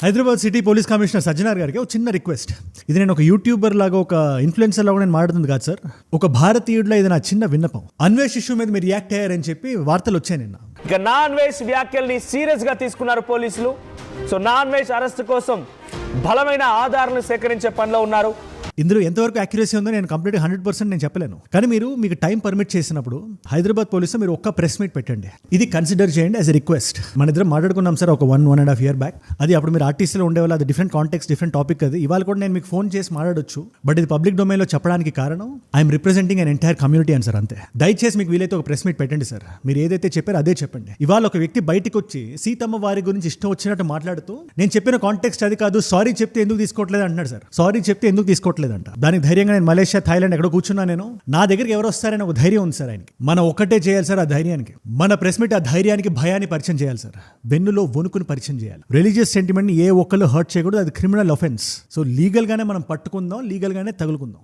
Hyderabad city police commissioner Sajjanar గారికి ఒక చిన్న రిక్వెస్ట్. ఇది నేను ఒక యూట్యూబర్ లాగా ఒక ఇన్ఫ్లుయెన్సర్ లాగా నేను మాట్లాడుతుంది కాదు సార్. ఒక భారతీయుడిలో ఇది నా చిన్న విన్నపం. అన్వేష్ ఇష్యూ మీద మీరు రియాక్ట్ అయ్యారని చెప్పి వార్తలు వచ్చాయి నిన్న. ఇక నాన్ వేష్ వ్యాఖ్యల్ని సీరియస్ గా తీసుకున్నారు పోలీసులు. సో నాన్ వేష్ అరెస్ట్ కోసం బలమైన ఆధారాలను సేకరించే పనిలో ఉన్నారు. ఇందులో ఎంతవరకు యాక్యురసీ ఉందో నేను కంప్లీట్ 100% నేను చెప్పలేను. కానీ మీకు టైం పర్మిట్ చేసినప్పుడు హైదరాబాద్ పోలీసులో మీరు ఒక్క ప్రెస్ మీట్ పెట్టండి. ఇది కన్సిడర్ చేయండి యాజ్ ఎ రిక్వెస్ట్. మన ఇద్దరం మాట్లాడుకున్నాం సార్ ఒక 1.5 year బ్యాక్. అది అప్పుడు మీరు ఆర్టీసీలో ఉండేవాళ్ళు. అది డిఫరెంట్ కాంటెక్స్ట్, డిఫరెంట్ టాపిక్. అది ఇవాళ కూడా నేను మీకు ఫోన్ చేసి మాట్లాడొచ్చు. బట్ ఇది పబ్లిక్ డొమైన్లో చెప్పడానికి కారణం I'm representing an entire community అని సార్. అంతే. దయచేసి మీకు వీలైతే ఒక ప్రెస్ మీట్ పెట్టండి సార్. మీరు ఏదైతే చెప్పారో అదే చెప్పండి. ఇవాళ ఒక వ్యక్తి బయటకు వచ్చి సీతమ్మ వారి గురించి ఇష్టం వచ్చినట్టు మాట్లాడుతూ నేను చెప్పిన కాంటెక్స్ట్ అది కాదు, సారీ చెప్తే ఎందుకు తీసుకోవట్లేదు అంటున్నాడు సార్. సారీ చెప్తే ఎందుకు తీసుకోవట్లేదు అంట. దానికి ధైర్యంగా నేను మలేషియా, థాయిలాండ్ ఎక్కడో కూర్చున్నా. నేను నా దగ్గరికి ఎవరు వస్తారని ఒక ధైర్యం ఉంది సార్ ఆయనకి. మనం ఒక్కటే చేయాలి సార్ ఆ ధైర్యానికి. మన ప్రెస్ మీట్ ఆ ధైర్యానికి, భయాన్ని పరిచయం చేయాలి సార్. వెన్నులో వణుకుని పరిచయం చేయాలి. రిలీజియస్ సెంటిమెంట్ ని ఏ ఒక్కళ్ళు హర్ట్ చేయకూడదు. అది క్రిమినల్ అఫెన్స్. సో లీగల్ గానే మనం పట్టుకుందాం, లీగల్ గానే తగులుకుందాం.